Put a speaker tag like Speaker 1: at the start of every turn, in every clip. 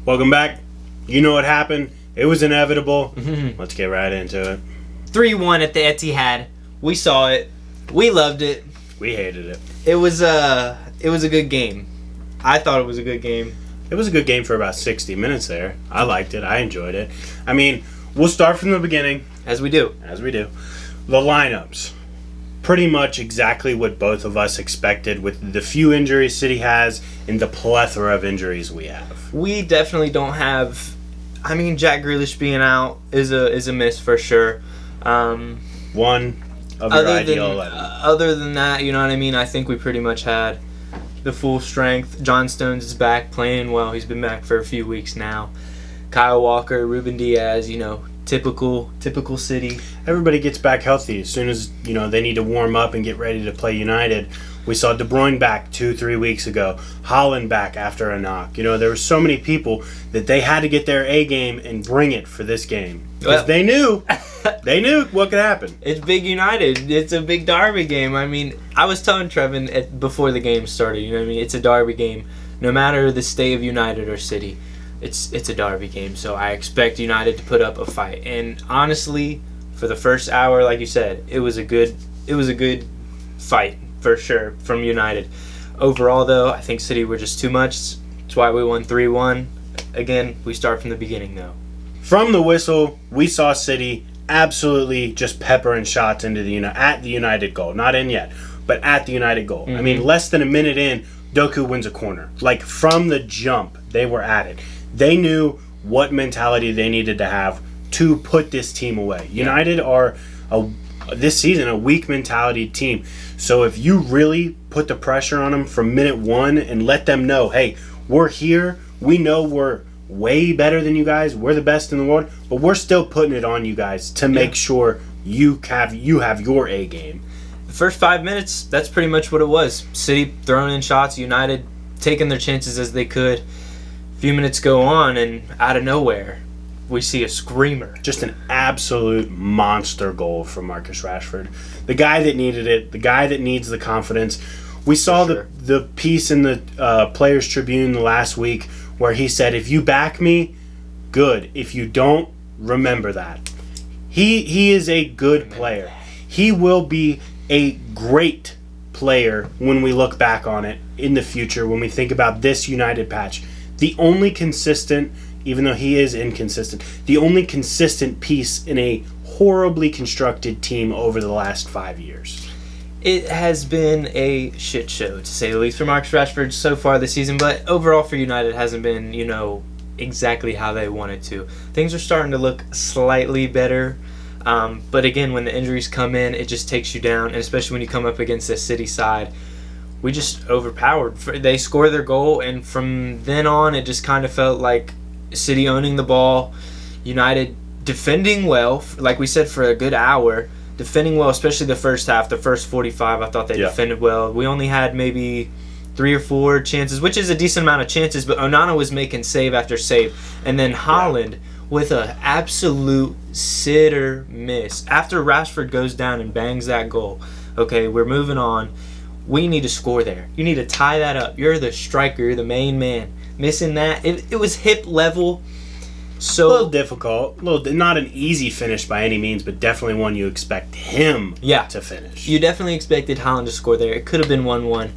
Speaker 1: Welcome back. You know what happened. It was inevitable. Let's get right into it.
Speaker 2: 3-1 at the Etihad. We saw it. We loved it.
Speaker 1: We hated it.
Speaker 2: It was a good game. I thought it was a good game.
Speaker 1: It was a good game for about 60 minutes there. I liked it. I enjoyed it. I mean, we'll start from the beginning.
Speaker 2: As we do.
Speaker 1: The lineups. Pretty much exactly what both of us expected with the few injuries City has and the plethora of injuries we have.
Speaker 2: We definitely don't have... I mean, Jack Grealish being out is a miss for sure.
Speaker 1: One of your ideal 11.
Speaker 2: Other than that, you know what I mean? I think we pretty much had the full strength. John Stones is back playing well. He's been back for a few weeks now. Kyle Walker, Ruben Diaz, typical City.
Speaker 1: Everybody gets back healthy as soon as they need to warm up and get ready to play United. We saw De Bruyne back 2-3 weeks ago. Haaland back after a knock. There were so many people that they had to get their A game and bring it for this game because they knew what could happen.
Speaker 2: It's big United. It's a big derby game. I mean, I was telling Trevin before the game started. It's a derby game. No matter the state of United or City, it's a derby game. So I expect United to put up a fight. And honestly, for the first hour, like you said, it was a good fight for sure from United. Overall, though, I think City were just too much. That's why we won 3-1. Again, we start from the beginning, though.
Speaker 1: From the whistle, we saw City absolutely just peppering shots into at the United goal. Not in yet, but at the United goal.
Speaker 2: Mm-hmm.
Speaker 1: I mean, less than a minute in, Doku wins a corner. Like, from the jump, they were at it. They knew what mentality they needed to have to put this team away.
Speaker 2: Yeah.
Speaker 1: United are, this season, a weak mentality team. So if you really put the pressure on them from minute one and let them know, hey, we're here, we know we're way better than you guys, we're the best in the world, but we're still putting it on you guys to make sure you have your A game.
Speaker 2: The first 5 minutes, that's pretty much what it was. City throwing in shots, United taking their chances as they could. A few minutes go on, and out of nowhere, we see a screamer.
Speaker 1: Just an absolute monster goal from Marcus Rashford. The guy that needed it, the guy that needs the confidence. We saw the piece in the Players Tribune last week where he said, if you back me, good. If you don't, remember that. He is a good player. He will be a great player when we look back on it in the future, when we think about this United patch. The only consistent, even though he is inconsistent, the only consistent piece in a horribly constructed team over the last 5 years.
Speaker 2: It has been a shit show, to say the least, for Marcus Rashford so far this season, but overall for United it hasn't been, exactly how they wanted to. Things are starting to look slightly better, but again, when the injuries come in, it just takes you down, and especially when you come up against the City side. We just overpowered. They score their goal, and from then on, it just kind of felt like City owning the ball, United defending well, like we said, for a good hour. Defending well, especially the first half, the first 45, I thought they defended well. We only had maybe 3 or 4 chances, which is a decent amount of chances, but Onana was making save after save. And then Haaland with an absolute sitter miss. After Rashford goes down and bangs that goal, okay, we're moving on. We need to score there. You need to tie that up. You're the striker. You're the main man. Missing that, it was hip level. So
Speaker 1: a little difficult. Not an easy finish by any means, but definitely one you expect him to finish.
Speaker 2: You definitely expected Haaland to score there. It could have been 1-1.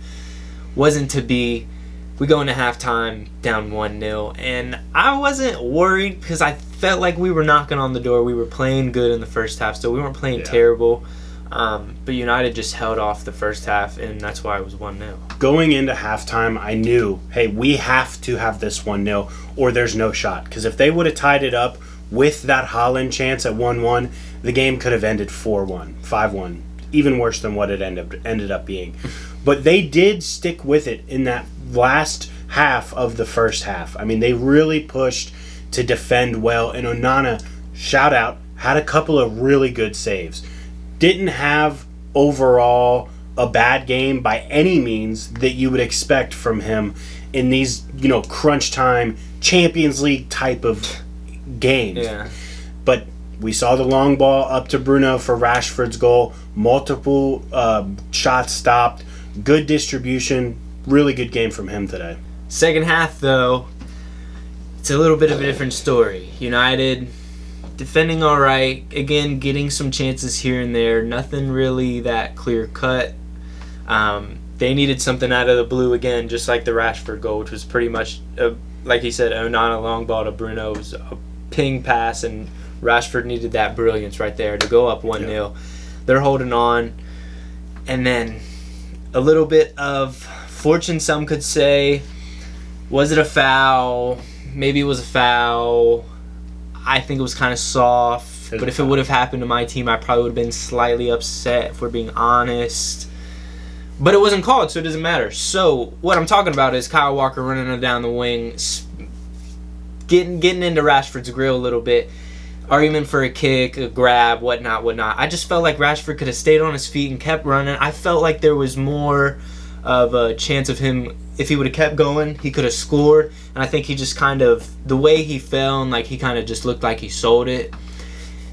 Speaker 2: Wasn't to be. We go into halftime down 1-0. And I wasn't worried because I felt like we were knocking on the door. We were playing good in the first half, so we weren't playing terrible. But United just held off the first half, and that's why it was 1-0.
Speaker 1: Going into halftime, I knew, hey, we have to have this 1-0 or there's no shot. Because if they would have tied it up with that Haaland chance at 1-1, the game could have ended 4-1, 5-1, even worse than what it ended up being. But they did stick with it in that last half of the first half. I mean, they really pushed to defend well, and Onana, shout out, had a couple of really good saves. Didn't have overall a bad game by any means that you would expect from him in these, crunch time Champions League type of games.
Speaker 2: Yeah.
Speaker 1: But we saw the long ball up to Bruno for Rashford's goal. Multiple shots stopped. Good distribution. Really good game from him today.
Speaker 2: Second half, though, it's a little bit of a different story. United defending all right. Again, getting some chances here and there. Nothing really that clear cut. They needed something out of the blue again, just like the Rashford goal, which was pretty much, like he said, Onana long ball to Bruno. It was a ping pass, and Rashford needed that brilliance right there to go up 1-0. Yeah. They're holding on. And then a little bit of fortune, some could say. Was it a foul? Maybe it was a foul. I think it was kind of soft. But if it would have happened to my team, I probably would have been slightly upset, if we're being honest. But it wasn't called, so it doesn't matter. So what I'm talking about is Kyle Walker running down the wing, getting into Rashford's grill a little bit. Argument for a kick, a grab, whatnot. I just felt like Rashford could have stayed on his feet and kept running. I felt like there was more of a chance of him, if he would have kept going, he could have scored. And I think he just kind of, the way he fell, and like he kind of just looked like he sold it.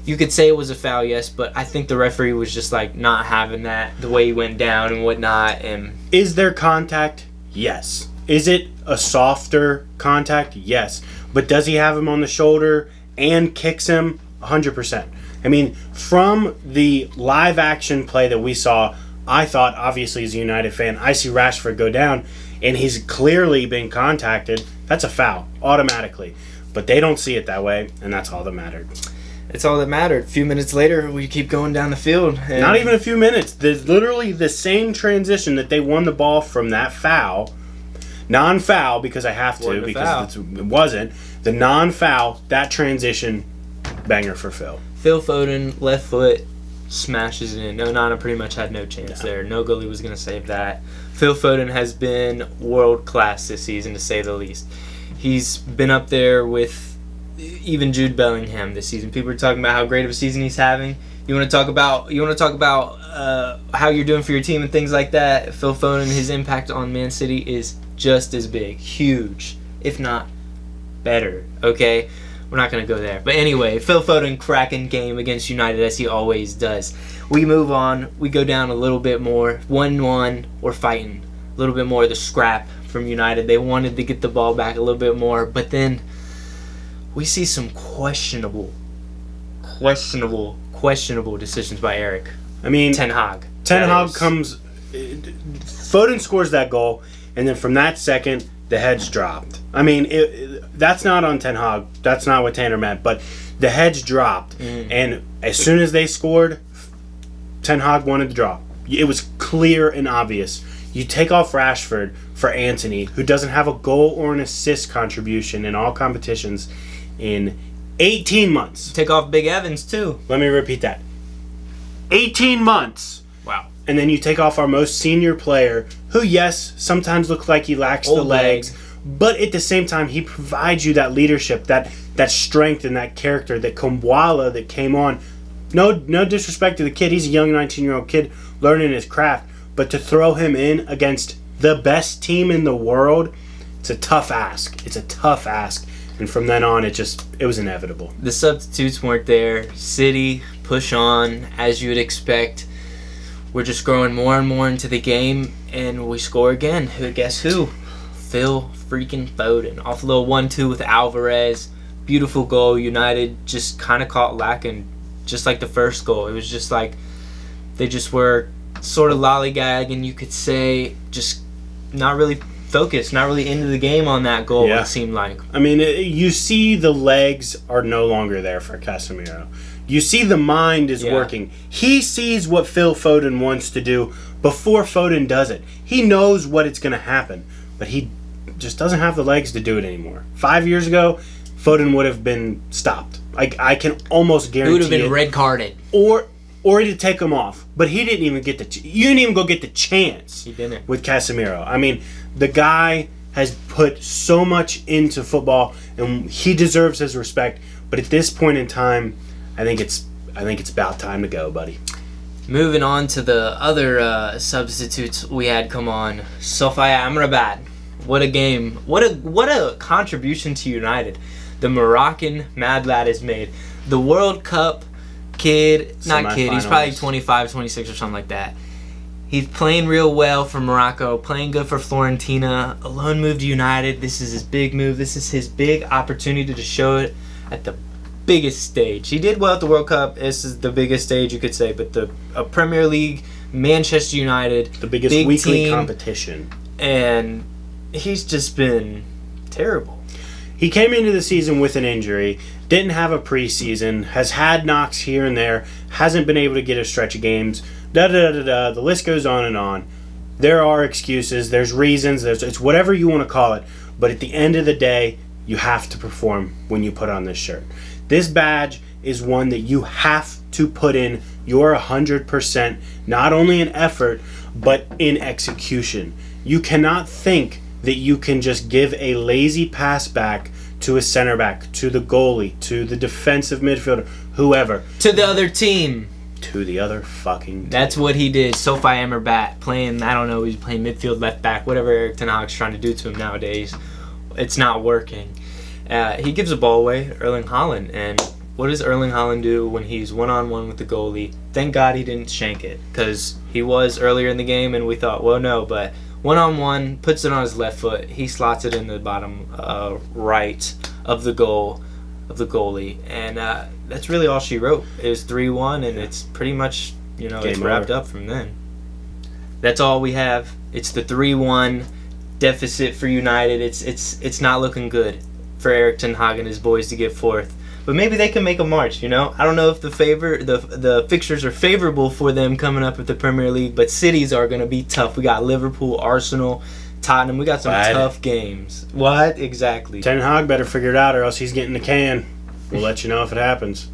Speaker 2: You could say it was a foul, yes, but I think the referee was just like not having that, the way he went down and whatnot. And
Speaker 1: is there contact? Yes. Is it a softer contact? Yes. But does he have him on the shoulder and kicks him? 100%. I mean, from the live action play that we saw, I thought, obviously as a United fan, I see Rashford go down and he's clearly been contacted. That's a foul, automatically. But they don't see it that way, and that's all that mattered.
Speaker 2: It's all that mattered. A few minutes later, we keep going down the field. And
Speaker 1: not even a few minutes. There's literally the same transition that they won the ball from that foul. Non-foul, because I have to, because it wasn't. The non-foul, that transition, banger for Phil.
Speaker 2: Phil Foden, left foot, smashes it in. Onana pretty much had no chance there. No goalie was going to save that. Phil Foden has been world-class this season, to say the least. He's been up there with even Jude Bellingham this season. People are talking about how great of a season he's having. You want to talk about how you're doing for your team and things like that. Phil Foden, his impact on Man City is just as big, huge, if not better. Okay, we're not gonna go there. But anyway, Phil Foden cracking game against United as he always does. We move on. We go down a little bit more. 1-1. We're fighting a little bit more of the scrap from United. They wanted to get the ball back a little bit more, but then we see some questionable decisions by Eric.
Speaker 1: I mean,
Speaker 2: Ten Hag.
Speaker 1: Comes. Foden scores that goal, and then from that second, the heads dropped. I mean, that's not on Ten Hag. That's not what Tanner meant. But the heads dropped, and as soon as they scored, Ten Hag wanted to draw. It was clear and obvious. You take off Rashford for Antony, who doesn't have a goal or an assist contribution in all competitions in 18 months.
Speaker 2: Take off Big Evans, too.
Speaker 1: Let me repeat that. 18 months.
Speaker 2: Wow.
Speaker 1: And then you take off our most senior player, who, yes, sometimes looks like he lacks the legs, but at the same time, he provides you that leadership, that strength and that character, that Kumbwala that came on. No disrespect to the kid. He's a young 19-year-old kid learning his craft. But to throw him in against the best team in the world, it's a tough ask. And from then on, it was inevitable.
Speaker 2: The substitutes weren't there. City, push on, as you would expect. We're just growing more and more into the game, and we score again. Guess who? Phil freaking Foden. Off a little 1-2 with Alvarez. Beautiful goal. United just kind of caught lacking, just like the first goal. It was just like they just were sort of lollygagging, you could say, just not really focused, not really into the game on that goal, it seemed like.
Speaker 1: I mean, you see the legs are no longer there for Casemiro. You see the mind is working. He sees what Phil Foden wants to do before Foden does it. He knows what it's going to happen, but he just doesn't have the legs to do it anymore. 5 years ago, Foden would have been stopped. I can almost guarantee it.
Speaker 2: He would have been red carded.
Speaker 1: Or to take him off. But he didn't even get you didn't even go get the chance.
Speaker 2: He didn't.
Speaker 1: With Casemiro. I mean, the guy has put so much into football, and he deserves his respect. But at this point in time, I think it's about time to go, buddy.
Speaker 2: Moving on to the other substitutes we had come on. Sofia Amrabat. What a game. What a contribution to United. The Moroccan mad lad has made. The World Cup kid, not kid, he's probably 25, 26 or something like that. He's playing real well for Morocco, playing good for Fiorentina. A loan move to United. This is his big move. This is his big opportunity to show it at the biggest stage. He did well at the World Cup. This is the biggest stage, you could say. But a Premier League, Manchester United,
Speaker 1: the biggest
Speaker 2: big
Speaker 1: weekly
Speaker 2: team,
Speaker 1: competition.
Speaker 2: And he's just been terrible.
Speaker 1: He came into the season with an injury, didn't have a preseason, has had knocks here and there, hasn't been able to get a stretch of games. The list goes on and on. There are excuses, there's reasons, it's whatever you want to call it. But at the end of the day, you have to perform when you put on this shirt. This badge is one that you have to put in your 100%, not only in effort, but in execution. You cannot think that you can just give a lazy pass back to a center back, to the goalie, to the defensive midfielder, whoever.
Speaker 2: To the other team.
Speaker 1: To the other fucking team.
Speaker 2: That's what he did. Sophie Amrabat playing, I don't know, he's playing midfield, left back, whatever Erik ten Hag's trying to do to him nowadays. It's not working. He gives the ball away to Erling Haaland. And what does Erling Haaland do when he's one-on-one with the goalie? Thank God he didn't shank it, because he was earlier in the game and we thought, well, no, but one-on-one, puts it on his left foot. He slots it in the bottom right of the goal of the goalie. And that's really all she wrote is 3-1, and it's pretty much, it's wrapped up from then. That's all we have. It's the 3-1 deficit for United. It's not looking good for Erik ten Hag and his boys to get fourth. But maybe they can make a march, I don't know if the fixtures are favorable for them coming up with the Premier League, but cities are going to be tough. We got Liverpool, Arsenal, Tottenham. We got some tough games. What? Exactly.
Speaker 1: Ten Hag better figure it out or else he's getting the can. We'll let you know if it happens.